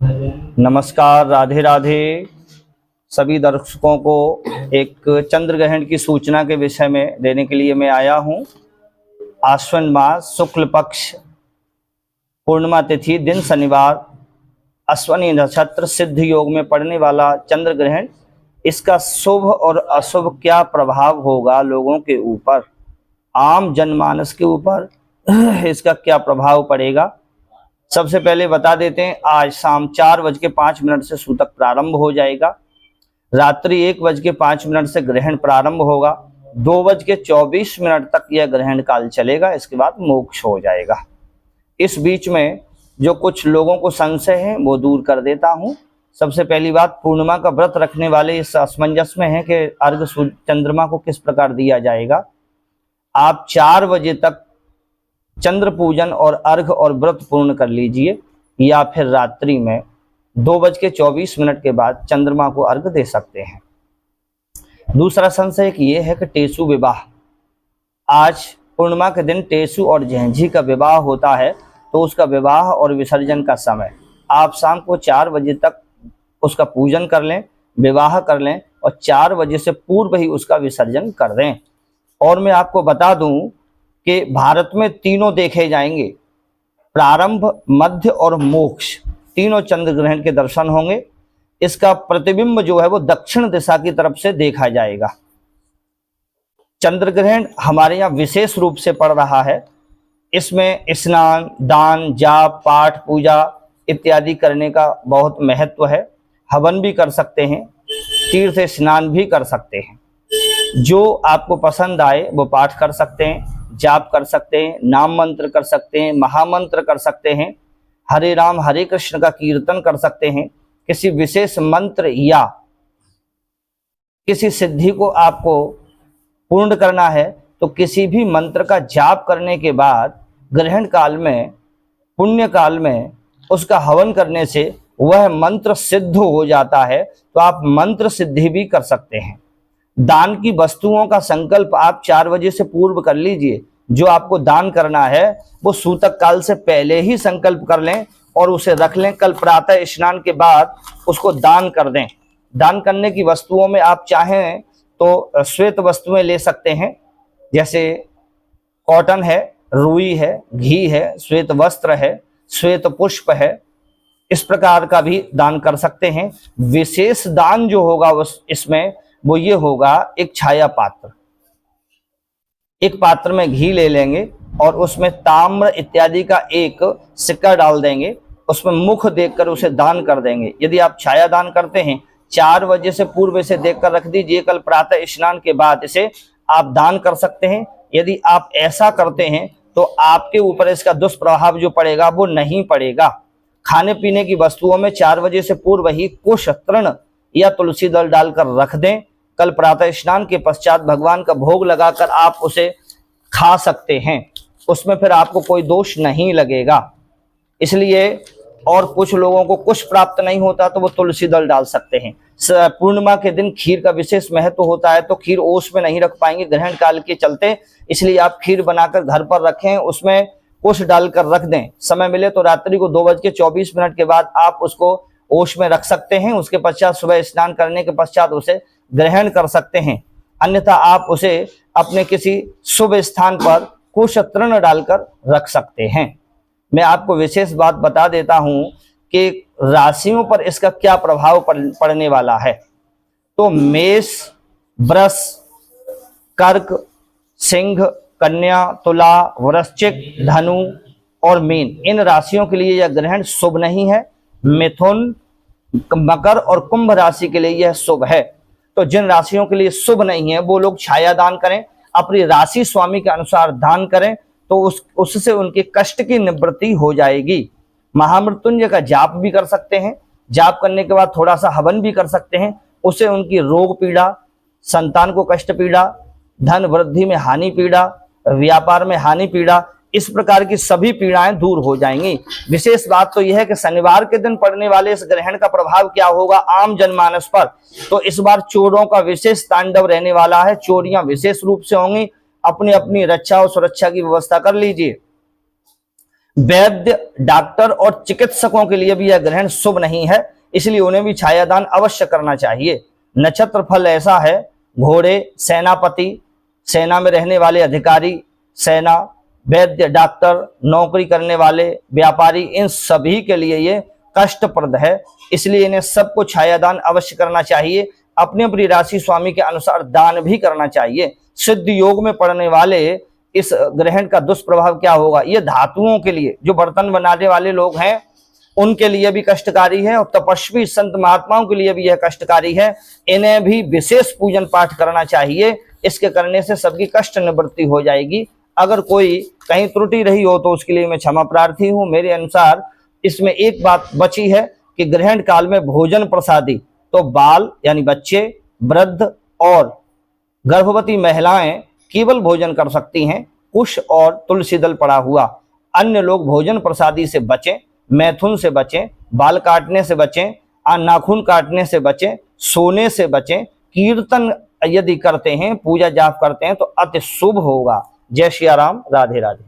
नमस्कार, राधे राधे। सभी दर्शकों को एक चंद्र ग्रहण की सूचना के विषय में देने के लिए मैं आया हूं। आश्विन मास शुक्ल पक्ष पूर्णिमा तिथि दिन शनिवार, अश्वनी नक्षत्र सिद्ध योग में पड़ने वाला चंद्र ग्रहण, इसका शुभ और अशुभ क्या प्रभाव होगा लोगों के ऊपर, आम जनमानस के ऊपर इसका क्या प्रभाव पड़ेगा। सबसे पहले बता देते हैं, आज शाम 4:05 से सूतक प्रारंभ हो जाएगा। रात्रि 1:05 से ग्रहण प्रारंभ होगा। 2:24 तक यह ग्रहण काल चलेगा। इसके बाद मोक्ष हो जाएगा। इस बीच में जो कुछ लोगों को संशय है वो दूर कर देता हूं। सबसे पहली बात, पूर्णिमा का व्रत रखने वाले इस असमंजस में है कि अर्घ चंद्रमा को किस प्रकार दिया जाएगा। आप 4 बजे तक चंद्र पूजन और अर्घ और व्रत पूर्ण कर लीजिए, या फिर रात्रि में 2:24 के बाद चंद्रमा को अर्घ दे सकते हैं। दूसरा संशय ये है कि टेसु विवाह, आज पूर्णिमा के दिन टेसु और झेंझी का विवाह होता है, तो उसका विवाह और विसर्जन का समय आप शाम को 4 बजे तक उसका पूजन कर लें, विवाह कर लें और 4 बजे से पूर्व ही उसका विसर्जन कर दें। और मैं आपको बता दूं कि भारत में तीनों देखे जाएंगे, प्रारंभ, मध्य और मोक्ष, तीनों चंद्र ग्रहण के दर्शन होंगे। इसका प्रतिबिंब जो है वो दक्षिण दिशा की तरफ से देखा जाएगा। चंद्र ग्रहण हमारे यहाँ विशेष रूप से पड़ रहा है। इसमें स्नान, दान, जाप, पाठ, पूजा इत्यादि करने का बहुत महत्व है। हवन भी कर सकते हैं, तीर्थ स्नान भी कर सकते हैं। जो आपको पसंद आए वो पाठ कर सकते हैं, जाप कर सकते हैं, नाम मंत्र कर सकते हैं, महामंत्र कर सकते हैं, हरे राम हरे कृष्ण का कीर्तन कर सकते हैं। किसी विशेष मंत्र या किसी सिद्धि को आपको पूर्ण करना है तो किसी भी मंत्र का जाप करने के बाद ग्रहण काल में, पुण्य काल में उसका हवन करने से वह मंत्र सिद्ध हो जाता है। तो आप मंत्र सिद्धि भी कर सकते हैं। दान की वस्तुओं का संकल्प आप 4 बजे से पूर्व कर लीजिए। जो आपको दान करना है वो सूतक काल से पहले ही संकल्प कर लें और उसे रख लें। कल प्रातः स्नान के बाद उसको दान कर दें। दान करने की वस्तुओं में आप चाहें तो श्वेत वस्तुएं ले सकते हैं, जैसे कॉटन है, रुई है, घी है, श्वेत वस्त्र है, श्वेत पुष्प है। इस प्रकार का भी दान कर सकते हैं। विशेष दान जो होगा इसमें वो ये होगा, एक छाया पात्र, एक पात्र में घी ले लेंगे और उसमें ताम्र इत्यादि का एक सिक्का डाल देंगे, उसमें मुख देखकर उसे दान कर देंगे। यदि आप छाया दान करते हैं 4 बजे से पूर्व इसे देखकर रख दीजिए। कल प्रातः स्नान के बाद इसे आप दान कर सकते हैं। यदि आप ऐसा करते हैं तो आपके ऊपर इसका दुष्प्रभाव जो पड़ेगा वो नहीं पड़ेगा। खाने पीने की वस्तुओं में 4 बजे से पूर्व ही कुश, तृण या तुलसी दल डालकर रख दें। कल प्रातः स्नान के पश्चात भगवान का भोग लगाकर आप उसे खा सकते हैं, उसमें फिर आपको कोई दोष नहीं लगेगा। इसलिए, और कुछ लोगों को कुछ प्राप्त नहीं होता तो वो तुलसी दल डाल सकते हैं। पूर्णिमा के दिन खीर का विशेष महत्व होता है, तो खीर ओस में नहीं रख पाएंगे ग्रहण काल के चलते, इसलिए आप खीर बनाकर घर पर रखें, उसमें कुश डालकर रख दें। समय मिले तो रात्रि को 2:24 के बाद आप उसको ओश में रख सकते हैं। उसके पश्चात सुबह स्नान करने के पश्चात उसे ग्रहण कर सकते हैं। अन्यथा आप उसे अपने किसी शुभ स्थान पर कुश, तृण डालकर रख सकते हैं। मैं आपको विशेष बात बता देता हूं कि राशियों पर इसका क्या प्रभाव पड़ने वाला है। तो मेष, वृष, कर्क, सिंह, कन्या, तुला, वृश्चिक, धनु और मीन, इन राशियों के लिए यह ग्रहण शुभ नहीं है। मिथुन, मकर और कुंभ राशि के लिए यह शुभ है। तो जिन राशियों के लिए शुभ नहीं है वो लोग छाया दान करें, अपनी राशि स्वामी के अनुसार दान करें, तो उससे उनके कष्ट की निवृत्ति हो जाएगी। महामृत्युंजय का जाप भी कर सकते हैं। जाप करने के बाद थोड़ा सा हवन भी कर सकते हैं। उससे उनकी रोग पीड़ा, संतान को कष्ट पीड़ा, धन वृद्धि में हानि पीड़ा, व्यापार में हानि पीड़ा, इस प्रकार की सभी पीड़ाएं दूर हो जाएंगी। विशेष बात तो यह है कि शनिवार के दिन पड़ने वाले इस ग्रहण का प्रभाव क्या होगा आम जनमानस पर। तो इस बार चोरों का विशेष तांडव रहने वाला है। चोरियां विशेष रूप से होंगी। अपनी अपनी रक्षा और सुरक्षा की व्यवस्था कर लीजिए। वैद्य, डॉक्टर और चिकित्सकों के लिए भी यह ग्रहण शुभ नहीं है, इसलिए उन्हें भी छायादान अवश्य करना चाहिए। नक्षत्र फल ऐसा है, घोड़े, सेनापति, सेना में रहने वाले अधिकारी, सेना, वैद्य, डॉक्टर, नौकरी करने वाले, व्यापारी, इन सभी के लिए ये कष्टप्रद है, इसलिए इन्हें सबको छायादान अवश्य करना चाहिए। अपनी अपनी राशि स्वामी के अनुसार दान भी करना चाहिए। सिद्ध योग में पड़ने वाले इस ग्रहण का दुष्प्रभाव क्या होगा? ये धातुओं के लिए, जो बर्तन बनाने वाले लोग हैं उनके लिए भी कष्टकारी है, और तपस्वी संत महात्माओं के लिए भी यह कष्टकारी है। इन्हें भी विशेष पूजन पाठ करना चाहिए, इसके करने से सबकी कष्ट निवृत्ति हो जाएगी। अगर कोई कहीं त्रुटि रही हो तो उसके लिए मैं क्षमा प्रार्थी हूँ। मेरे अनुसार इसमें एक बात बची है कि ग्रहण काल में भोजन प्रसादी तो बाल यानी बच्चे, वृद्ध और गर्भवती महिलाएं केवल भोजन कर सकती हैं। कुश और तुलसी दल पड़ा हुआ, अन्य लोग भोजन प्रसादी से बचें, मैथुन से बचें, बाल काटने से बचें, नाखून काटने से बचें, सोने से बचें। कीर्तन यदि करते हैं, पूजा जाप करते हैं तो अति शुभ होगा। जय श्री राम, राधे राधे।